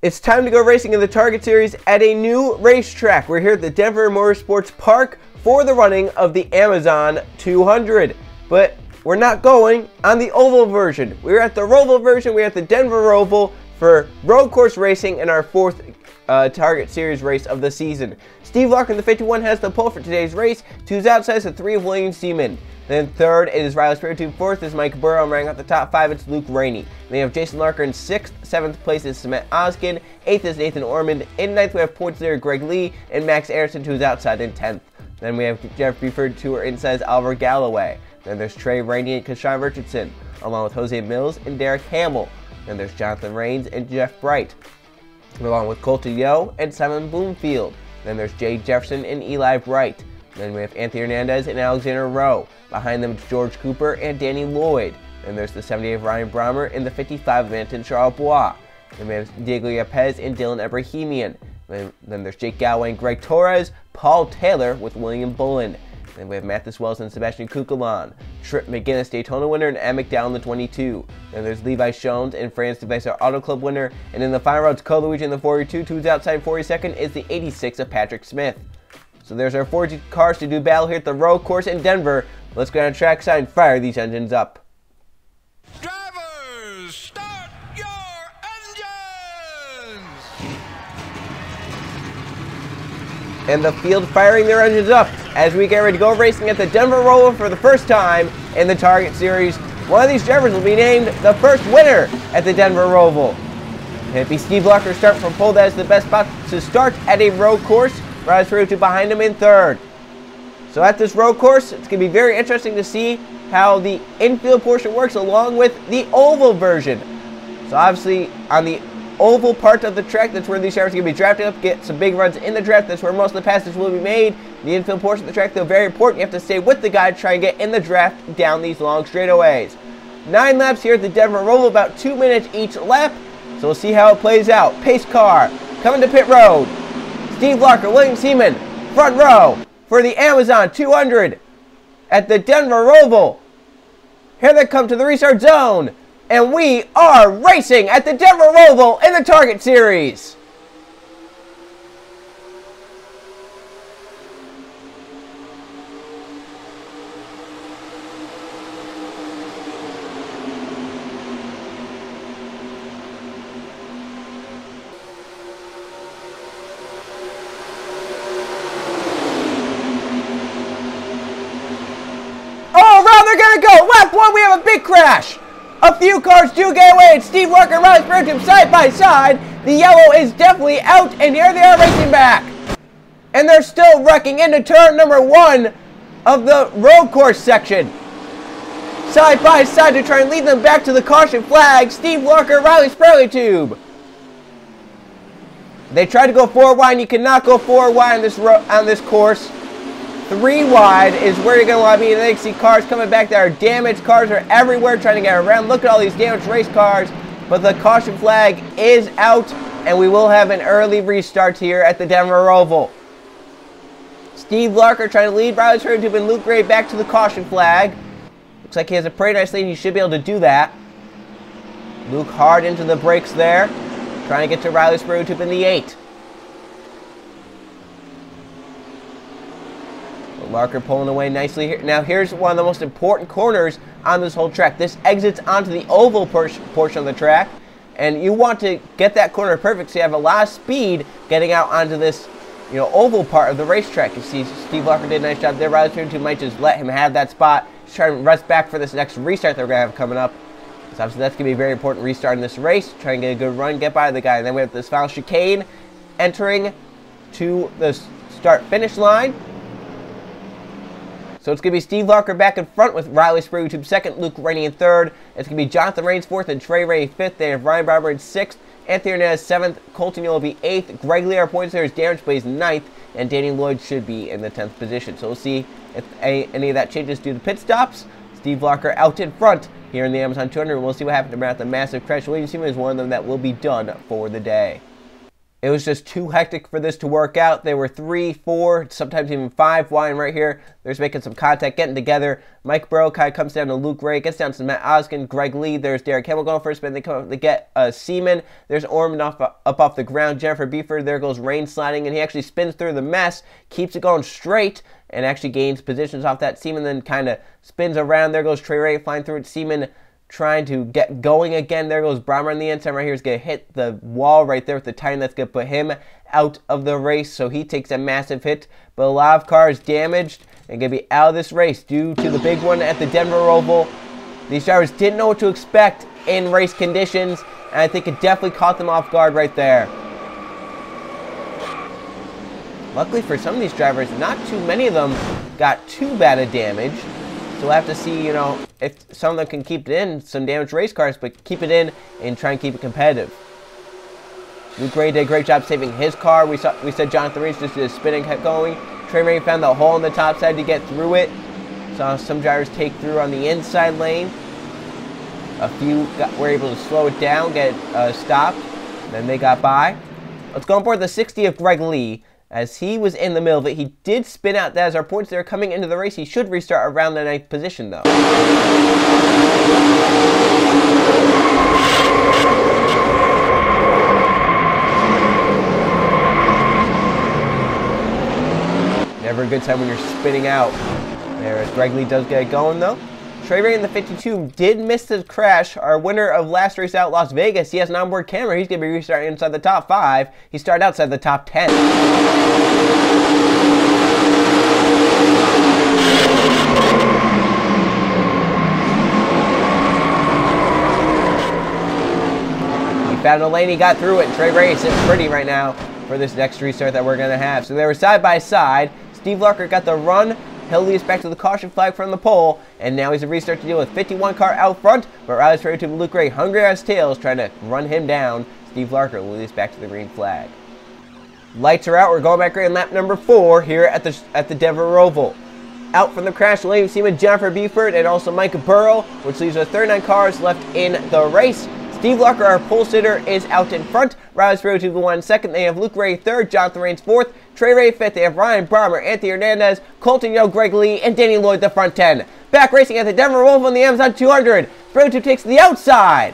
It's time to go racing in the Target Series at a new racetrack. We're here at the Denver Motorsports Park for the running of the Amazon 200. But we're not going on the oval version. We're at the roval version. We're at the Denver Roval for road course racing in our fourth Target Series race of the season. Steve Larkin in the 51 has the pole for today's race. Two's outside is the 3 of William Seaman. Then third is Riley Spiritu. Fourth is Mike Burrow. Rounding out the top 5, it's Luke Rainey. We have Jason Larker in 6th. 7th place is Cement Oskin. 8th is Nathan Ormond. In 9th, we have points leader Greg Lee and Max Anderson, who's outside in 10th. Then we have Jeff Buford, who are inside Oliver Galloway. Then there's Trey Rainey and Kashawn Richardson, along with Jose Mills and Derek Hamill. Then there's Jonathan Rains and Jeff Bright, along with Colton Yo and Simon Bloomfield. Then there's Jay Jefferson and Eli Bright. Then we have Anthony Hernandez and Alexander Rowe. Behind them, it's George Cooper and Danny Lloyd. Then there's the 78 of Ryan Brommer and the 55 of Anton Charles Bois. Then we have Diego Yepes and Dylan Ebrahimian. Then there's Jake Galloway and Greg Torres, Paul Taylor with William Bullen. Then we have Mathis Wells and Sebastian Kukulon, Trip McGinnis Daytona winner, and Emmett McDowell in the 22. Then there's Levi Shones and France Devicer Auto Club winner. And in the final row, it's Cole Luigi in the 42. Two's outside 42nd is the 86 of Patrick Smith. So there's our 40 cars to do battle here at the road course in Denver. Let's go down trackside and fire these engines up. Drivers, start your engines! And the field firing their engines up as we get ready to go racing at the Denver Roval for the first time in the Target Series. One of these drivers will be named the first winner at the Denver Roval. It'd be Steve Larker start from pole. That is the best spot to start at a road course. Riley Spiritu behind him in third. So at this road course, it's going to be very interesting to see how the infield portion works along with the oval version. So obviously on the oval part of the track, that's where these drivers are going to be drafting up, get some big runs in the draft. That's where most of the passes will be made. The infield portion of the track, though, very important. You have to stay with the guy to try and get in the draft down these long straightaways. 9 laps here at the Denver Roval, about 2 minutes each lap. So we'll see how it plays out. Pace car coming to pit road. Steve Larker, William Seaman, front row for the Amazon 200 at the Denver Roval. Here they come to the restart zone, and we are racing at the Denver Roval in the Target Series. Go lap 1, we have a big crash. A few cars do get away. It's Steve Larker and Riley Spiritu side by side. The yellow is definitely out, and here they are racing back. And they're still wrecking into turn number 1 of the road course section. Side by side to try and lead them back to the caution flag. Steve Larker, Riley Spiritu. They tried to go 4 wide, and you cannot go 4 wide on this course. 3 wide is where you're going to want to be. And then you see cars coming back that are damaged. Cars are everywhere trying to get around. Look at all these damaged race cars. But the caution flag is out, and we will have an early restart here at the Denver Roval. Steve Larker trying to lead Riley Spiritu and Luke Gray back to the caution flag. Looks like he has a pretty nice lead. He should be able to do that. Luke hard into the brakes there. Trying to get to Riley Spiritu in the 8. Larker pulling away nicely here. Now here's one of the most important corners on this whole track. This exits onto the oval portion of the track, and you want to get that corner perfect so you have a lot of speed getting out onto this, oval part of the racetrack. You see Steve Larker did a nice job there. Riley Spiritu might just let him have that spot. Just try to rest back for this next restart that we're going to have coming up. So obviously that's going to be a very important restart in this race. Try and get a good run, get by the guy. And then we have this final chicane entering to the start-finish line. So it's going to be Steve Larker back in front with Riley Spiritu second, Luke Rainey in third. It's going to be Jonathan Rains fourth and Trey Ray fifth. They have Ryan Barber in sixth, Anthony Hernandez seventh, Colton Yo will be eighth, Greg Lee, our points there is Darren Space ninth, and Danny Lloyd should be in the 10th position. So we'll see if any of that changes due to pit stops. Steve Larker out in front here in the Amazon 200. We'll see what happens about the massive crash. William Seaman is one of them that will be done for the day. It was just too hectic for this to work out. They were 3, 4, sometimes even 5 wide right here. They're just making some contact, getting together. Mike Burrow kind of comes down to Luke Ray, gets down to Matt Oskin, Greg Lee. There's Derek Campbell going first, but they come up to get Seaman. There's Orman up off the ground. Jennifer Beeford. There goes Rain sliding, and he actually spins through the mess, keeps it going straight, and actually gains positions off that. Seaman then kind of spins around. There goes Trey Ray flying through it. Seaman trying to get going again. There goes Brommer on the inside right here. He's going to hit the wall right there with the tire. That's going to put him out of the race, so he takes a massive hit. But a lot of cars damaged and going to be out of this race due to the big one at the Denver Roval. These drivers didn't know what to expect in race conditions, and I think it definitely caught them off guard right there. Luckily for some of these drivers, not too many of them got too bad a damage. So we'll have to see, if some of them can keep it in, some damaged race cars, but keep it in and try and keep it competitive. Luke Ray did a great job saving his car. We said Jonathan Reese just did a spin and kept going. Trey Ray found the hole on the top side to get through it. Saw some drivers take through on the inside lane. A few were able to slow it down, get it stopped. Then they got by. Let's go on board the 60 of Greg Lee. As he was in the middle of it, he did spin out. That as our points there coming into the race. He should restart around the 9th position, though. Never a good time when you're spinning out. There, as Greg Lee does get it going, though. Trey Ray in the 52 did miss the crash. Our winner of last race out, Las Vegas, he has an onboard camera. He's going to be restarting inside the top 5. He started outside the top 10. He found a lane, he got through it. Trey Ray is sitting pretty right now for this next restart that we're going to have. So they were side by side. Steve Larker got the run. He'll lead us back to the caution flag from the pole, and now he's a restart to deal with 51 car out front, but Riley's trying to Luke Ray, hungry on his tails, trying to run him down. Steve Larker will lead us back to the green flag. Lights are out. We're going back in lap number 4 here at the Denver Roval. Out from the crash lane, we see with Jennifer Beeford and also Micah Burrow, which leaves us 39 cars left in the race. Steve Larker, our pole sitter, is out in front. Riley's to the 1 second. They have Luke Ray 3rd, Jonathan Rains 4th, Trey Ray 5th. They have Ryan Brommer, Anthony Hernandez, Colton Young, Greg Lee, and Danny Lloyd the front 10. Back racing at the Denver Roval on the Amazon 200. Spray takes the outside.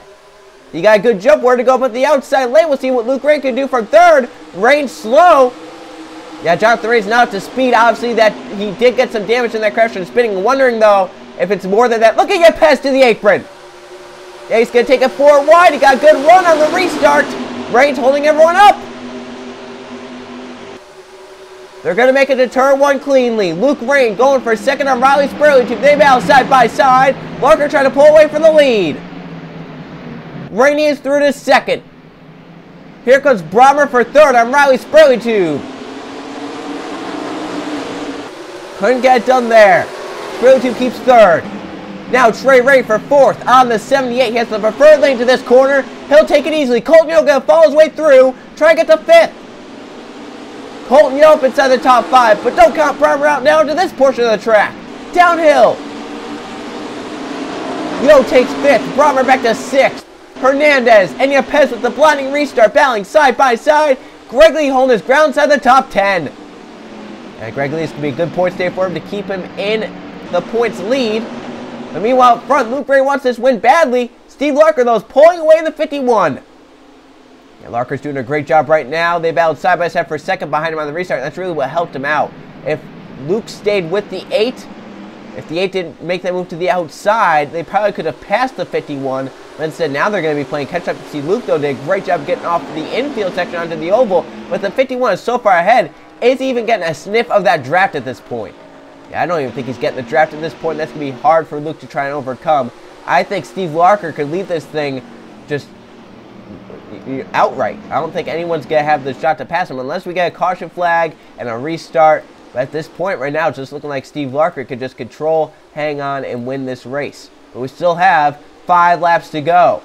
You got a good jump. Where to go but the outside lane. We'll see what Luke Ray can do from 3rd. Rains slow. Yeah, Jonathan Ray's not up to speed. Obviously, that he did get some damage in that crash from spinning. Wondering, though, if it's more than that. Look at get past to the apron. Yeah, he's going to take it 4 wide. He got a good run on the restart. Rain's holding everyone up. They're going to make it to turn 1 cleanly. Luke Rain going for 2nd on Riley Spurley. They battle side by side. Larker trying to pull away from the lead. Rainey is through to 2nd. Here comes Brommer for 3rd on Riley Spurley Tube. Couldn't get it done there. Spurley Tube keeps 3rd. Now Trey Ray for 4th on the 78. He has the preferred lane to this corner. He'll take it easily. Colton Young going to follow his way through. Try to get to 5th. Colton Young up inside the top 5, but don't count Brommer out now into this portion of the track. Downhill. Young takes 5th. Brommer back to 6th. Hernandez and Yepes with the blinding restart, battling side by side. Greg Lee holding his ground inside the top 10. And Greg Lee is going to be a good point stay for him to keep him in the points lead. But meanwhile, up front, Luke Ray wants this win badly. Steve Larker, though, is pulling away the 51. Yeah, Larker's doing a great job right now. They battled side by side for 2nd behind him on the restart. That's really what helped him out. If Luke stayed with the 8, if the 8 didn't make that move to the outside, they probably could have passed the 51. But instead, now they're going to be playing catch-up. You see Luke, though, did a great job getting off the infield section onto the oval. But the 51 is so far ahead, it's even getting a sniff of that draft at this point. Yeah, I don't even think he's getting the draft at this point. That's going to be hard for Luke to try and overcome. I think Steve Larker could lead this thing just outright. I don't think anyone's going to have the shot to pass him unless we get a caution flag and a restart. But at this point right now, it's just looking like Steve Larker could just control, hang on, and win this race. But we still have 5 laps to go.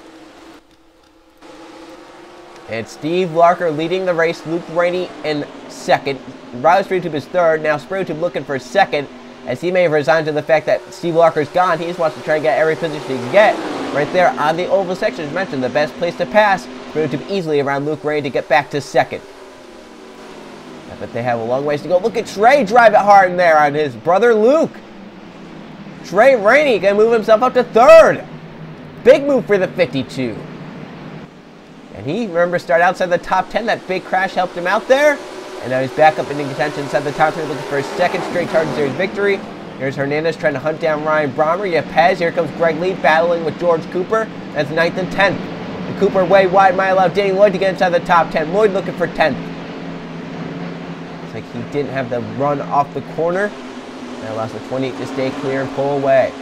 And Steve Larker leading the race. Luke Rainey in 2nd. Riley Spraytube is 3rd. Now Spraytube looking for 2nd, as he may have resigned to the fact that Steve Larker's gone. He just wants to try and get every position he can get. Right there on the oval section, as mentioned, the best place to pass. Spraytube easily around Luke Rainey to get back to 2nd. But they have a long ways to go. Look at Trey drive it hard in there on his brother Luke. Trey Rainey can move himself up to third. Big move for the 52. And he, remember, started outside the top 10. That big crash helped him out there. And now he's back up in contention inside the top 10, looking for his second straight Target Series victory. Here's Hernandez trying to hunt down Ryan Brommer. You have Pez. Here comes Greg Lee battling with George Cooper. That's 9th and 10th. And Cooper way wide might allow Danny Lloyd to get inside the top 10. Lloyd looking for 10th. Looks like he didn't have the run off the corner. That allows the 28 to stay clear and pull away.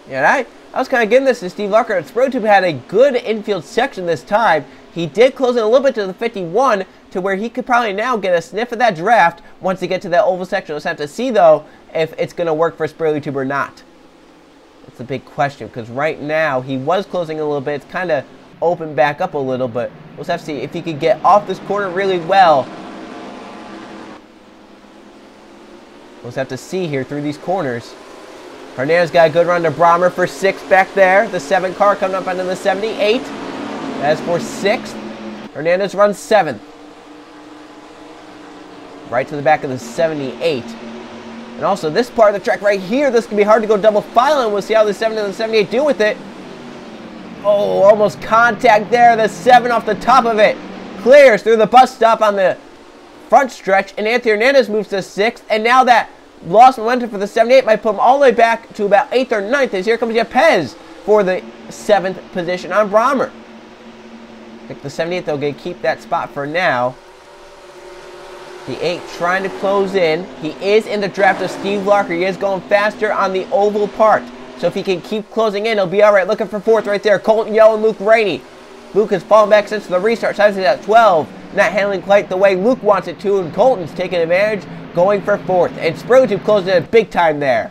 Yeah, I was kind of giving this to Steve Larker. Sprotube had a good infield section this time. He did close in a little bit to the 51 to where he could probably now get a sniff of that draft once he gets to that oval section. We'll have to see, though, if it's going to work for Sprotube or not. That's a big question, because right now he was closing a little bit. It's kind of open back up a little, but we'll have to see if he could get off this corner really well. We'll have to see here through these corners. Hernandez got a good run to Brommer for 6th back there. The 7 car coming up onto the 78. That is for 6th. Hernandez runs 7th. Right to the back of the 78. And also this part of the track right here, this can be hard to go double filing. We'll see how the 7 and the 78 do with it. Oh, almost contact there. The 7 off the top of it. Clears through the bus stop on the front stretch. And Anthony Hernandez moves to 6th. And now that lost momentum for the 78 might put him all the way back to about 8th or 9th. As here comes Pez for the 7th position on Brommer. I think the 78, they'll get keep that spot for now. The 8 trying to close in. He is in the draft of Steve Larker. He is going faster on the oval part. So if he can keep closing in, he'll be all right. Looking for 4th right there. Colton Yell and Luke Rainey. Luke has fallen back since the restart. Size is at 12. Not handling quite the way Luke wants it to. And Colton's taking advantage, going for 4th. And Sprotube closing in big time there.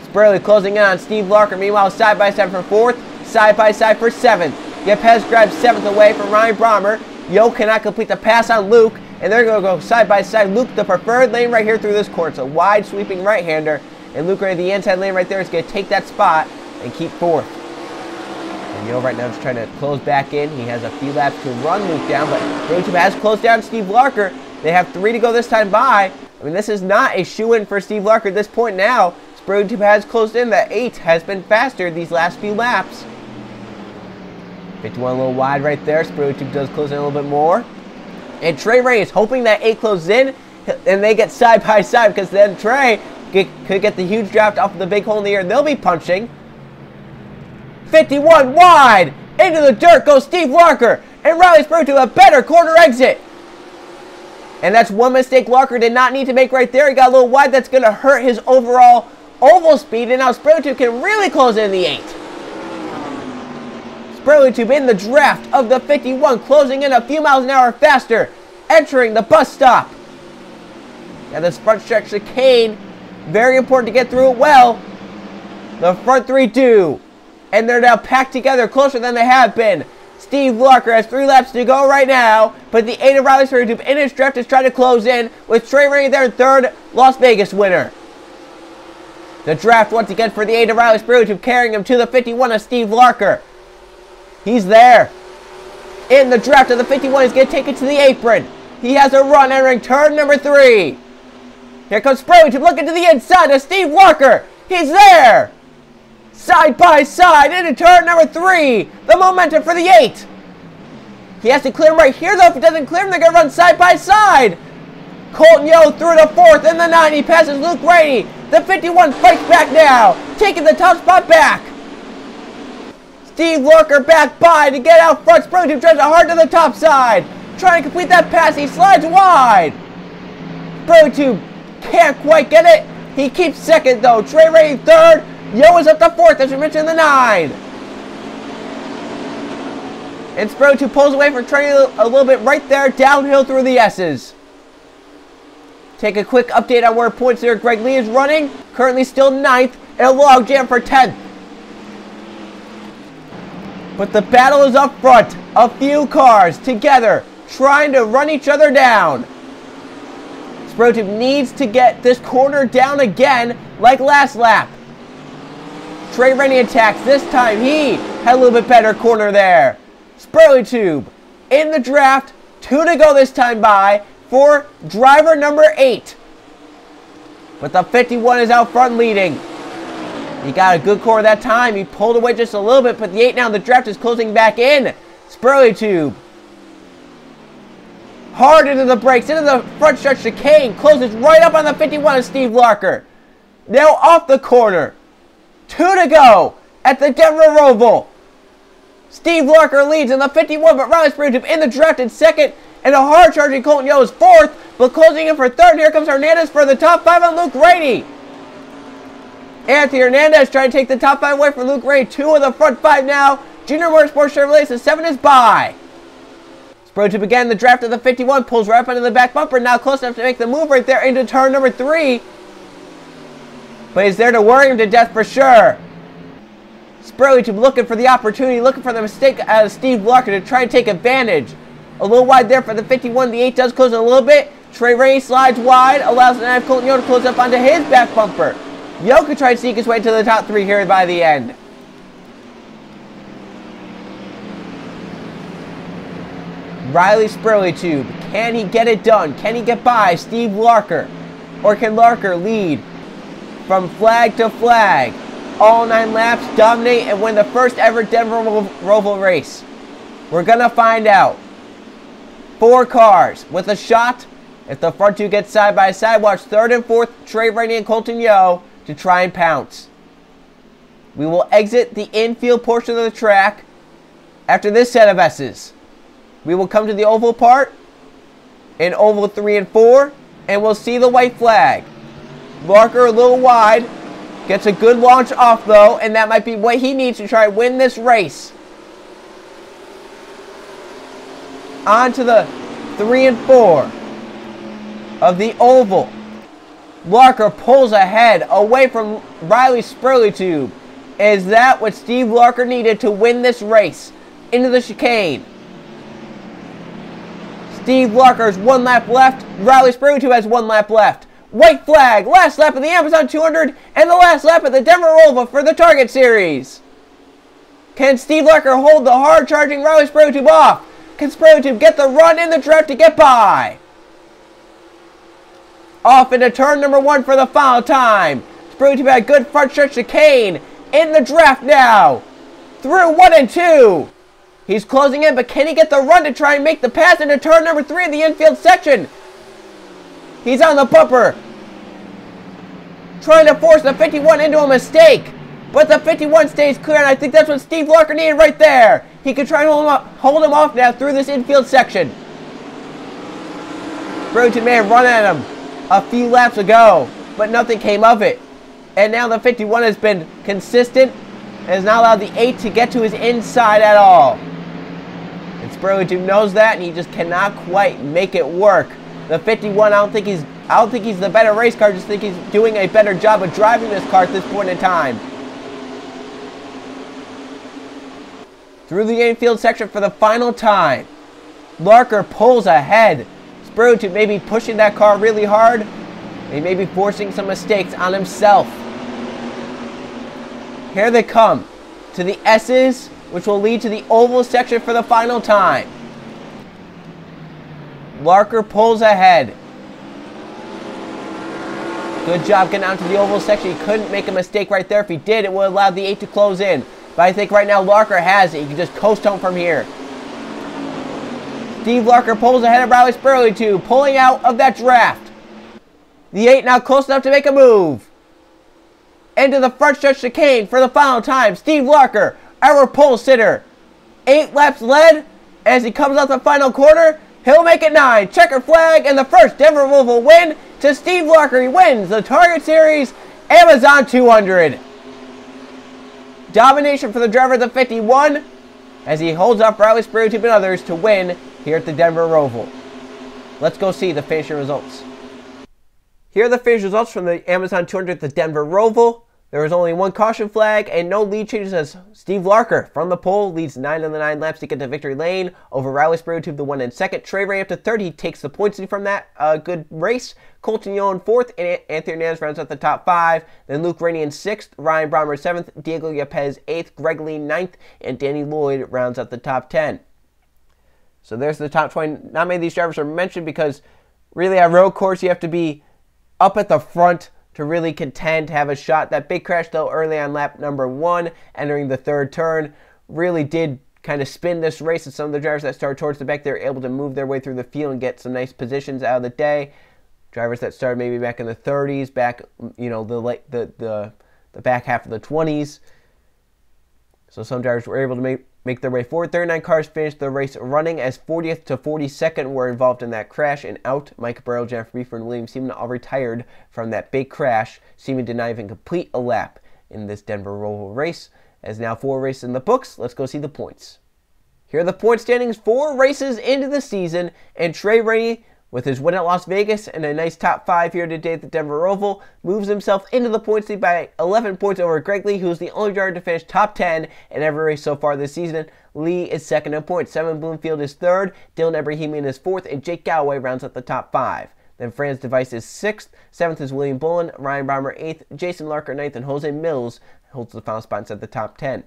Spurley closing in on Steve Larker. Meanwhile, side by side for 4th. Side by side for 7th. Pez grabs 7th away from Ryan Brommer. Yo cannot complete the pass on Luke. And they're going to go side by side. Luke, the preferred lane right here through this course. It's a wide sweeping right-hander. And Luke right the inside lane right there is going to take that spot and keep 4th. And Yo right now is trying to close back in. He has a few laps to run Luke down. But Sprotube has closed down Steve Larker. They have 3 to go this time by. I mean, this is not a shoe-in for Steve Larker at this point now. Sprotube has closed in. The 8 has been faster these last few laps. 51 a little wide right there. Sprotube does close in a little bit more. And Trey Ray is hoping that 8 closes in and they get side by side, because then Trey could get the huge draft off of the big hole in the air. They'll be punching. 51 wide. Into the dirt goes Steve Larker. And Riley Sprotube a better corner exit. And that's one mistake Larker did not need to make right there. He got a little wide. That's going to hurt his overall oval speed. And now Sprotube can really close in the 8. Sprotube in the draft of the 51, closing in a few miles an hour faster, entering the bus stop. Now this front stretch chicane, very important to get through it well. The front 3 do, and they're now packed together closer than they have been. Steve Larker has 3 laps to go right now, but the 8 of Riley Sprotube in his draft is trying to close in with Trey Ray there in 3rd, Las Vegas winner. The draft once again for the 8 of Riley Sprotube, carrying him to the 51 of Steve Larker. He's there. In the draft of the 51, he's going to take it to the apron. He has a run entering turn number 3. Here comes Sprotube looking to the inside of Steve Larker. He's there. Side by side into turn number 3. The momentum for the 8. He has to clear him right here, though. If he doesn't clear him, they're going to run side by side. Colton Yo through the 4th and the 9. He passes Luke Rainey. The 51 fights back now, taking the top spot back. Steve Larker back by to get out front. Sprotube tries it hard to the top side. Trying to complete that pass. He slides wide. Sprotube can't quite get it. He keeps 2nd, though. Trey Ray 3rd. Yo is up to 4th, as we mentioned, the 9. And Sprotube pulls away from Trey a little bit right there, downhill through the S's. Take a quick update on where points there. Greg Lee is running. Currently still 9th. And a log jam for 10th. But the battle is up front. A few cars together trying to run each other down. Sprotube needs to get this corner down again like last lap. Trey Rainey attacks. This time he had a little bit better corner there. Sprotube in the draft 2 to go this time by for driver number 8. But the 51 is out front leading. He got a good corner that time. He pulled away just a little bit, but the 8 now in the draft is closing back in. Spurley Tube. Hard into the brakes, into the front stretch chicane. Closes right up on the 51 of Steve Larker. Now off the corner. 2 to go at the Denver Roval. Steve Larker leads in the 51, but Riley Spurley Tube in the draft in second. And a hard-charging Colton Yo is fourth, but closing in for third. Here comes Hernandez for the top 5 on Luke Rainey. Anthony Hernandez trying to take the top 5 away from Luke Rainey. 2 of the front 5 now. Junior Motorsports Chevrolet, the 7 is by. Spurley Tube again the draft of the 51, pulls right up into the back bumper, now close enough to make the move right there into turn number 3. But he's there to worry him to death for sure. Spurley Tube looking for the opportunity, looking for the mistake out of Steve Larker to try and take advantage. A little wide there for the 51. The 8 does close a little bit. Trey Rainey slides wide, allows the 9 Colton Yo to close up onto his back bumper. Yo could try to sneak his way to the top 3 here by the end. Riley Spurley Tube. Can he get it done? Can he get by Steve Larker? Or can Larker lead from flag to flag? All 9 laps, dominate, and win the first ever Denver Roval race? We're going to find out. 4 cars with a shot. If the front 2 get side by side, watch 3rd and 4th, Trey Rainey and Colton Yo to try and pounce. We will exit the infield portion of the track after this set of S's. We will come to the oval part in oval 3 and 4, and we'll see the white flag. Larker a little wide, gets a good launch off though, and that might be what he needs to try and win this race. On to the 3 and 4 of the oval. Larker pulls ahead away from Riley Spurley Tube. Is that what Steve Larker needed to win this race? Into the chicane. Steve Larker's 1 lap left. Riley Spurley Tube has 1 lap left. White flag, last lap of the Amazon 200 and the last lap of the Denver Roval for the Target Series. Can Steve Larker hold the hard-charging Riley Spurley Tube off? Can Spurley Tube get the run in the draft to get by? Off into turn number 1 for the final time. Spurley Tube had a good front stretch chicane in the draft now. Through 1 and 2. He's closing in, but can he get the run to try and make the pass into turn number 3 of the infield section? He's on the bumper. Trying to force the 51 into a mistake. But the 51 stays clear, and I think that's what Steve Larker needed right there. He could try and hold him off now through this infield section. Spurley may have run at him a few laps ago, but nothing came of it. And now the 51 has been consistent and has not allowed the 8 to get to his inside at all. And Spurley knows that, and he just cannot quite make it work. The 51, I don't think he's the better race car. I just think he's doing a better job of driving this car at this point in time. Through the infield section for the final time. Larker pulls ahead. Spurley may be pushing that car really hard. He may be forcing some mistakes on himself. Here they come to the S's, which will lead to the oval section for the final time. Larker pulls ahead. Good job getting out to the oval section. He couldn't make a mistake right there. If he did, it would allow the 8 to close in. But I think right now Larker has it. He can just coast home from here. Steve Larker pulls ahead of Riley Spurley Tube, pulling out of that draft. The 8 now close enough to make a move. Into the front stretch chicane for the final time. Steve Larker, our pole sitter. 8 laps led. As he comes out the final corner, he'll make it 9. Checker flag and the first Denver Roval win to Steve Larker. He wins the Target Series Amazon 200. Domination for the driver of the 51 as he holds off Riley Spurley Tube and others to win here at the Denver Roval. Let's go see the finishing results. Here are the finish results from the Amazon 200 at the Denver Roval. There was only 1 caution flag and no lead changes as Steve Larker from the pole leads 9 of the 9 laps to get to victory lane over Riley Spurley Tube, the 1 in 2nd. Trey Rainey up to 3rd. He takes the points from that good race. Colton Yo in 4th, and Anthony Hernandez rounds out the top 5. Then Luke Rainey in 6th, Ryan Brommer 7th, Diego Yepes 8th, Greg Lee 9th, and Danny Lloyd rounds out the top 10. So there's the top 20. Not many of these drivers are mentioned because really at road course you have to be up at the front to really contend to have a shot. That big crash though early on lap number 1 entering the third turn really did kind of spin this race, and some of the drivers that started towards the back, they were able to move their way through the field and get some nice positions out of the day. Drivers that started maybe back in the 30s, back, you know, the back half of the 20s. So some drivers were able to make their way forward. 39 cars finished the race running as 40th to 42nd were involved in that crash and out. Mike Burrow, Jennifer Beefer, and William Seaman all retired from that big crash. Seaman did not even complete a lap in this Denver roval race. As now 4 races in the books, let's go see the points. Here are the point standings 4 races into the season, and Trey Rainey, with his win at Las Vegas and a nice top 5 here today at the Denver Roval, moves himself into the points lead by 11 points over Greg Lee, who is the only driver to finish top 10 in every race so far this season. Lee is second in points. Simon Bloomfield is third, Dylan Ebrahimian is fourth, and Jake Galloway rounds out the top 5. Then Franz Device is 6th, 7th is William Bullen, Ryan Bomber 8th, Jason Larker 9th, and Jose Mills holds the final spot inside the top 10.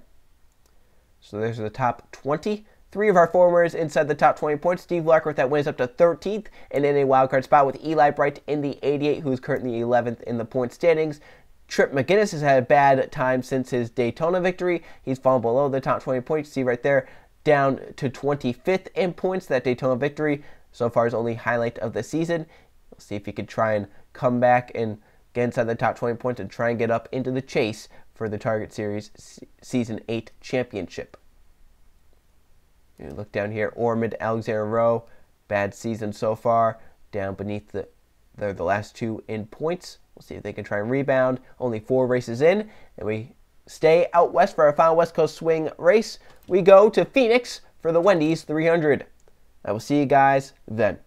So there's the top 20. 3 of our formers inside the top 20 points. Steve Larker with that wins up to 13th and in a wildcard spot with Eli Bright in the 88, who's currently 11th in the point standings. Trip McGinnis has had a bad time since his Daytona victory. He's fallen below the top 20 points. See right there, down to 25th in points. That Daytona victory so far is only highlight of the season. We'll see if he could try and come back and get inside the top 20 points and try and get up into the chase for the Target Series Season 8 championship. You look down here, Ormond, Alexander Rowe, bad season so far, down beneath they're the last 2 in points. We'll see if they can try and rebound. Only 4 races in, and we stay out west for our final West Coast Swing race. We go to Phoenix for the Wendy's 300. I will see you guys then.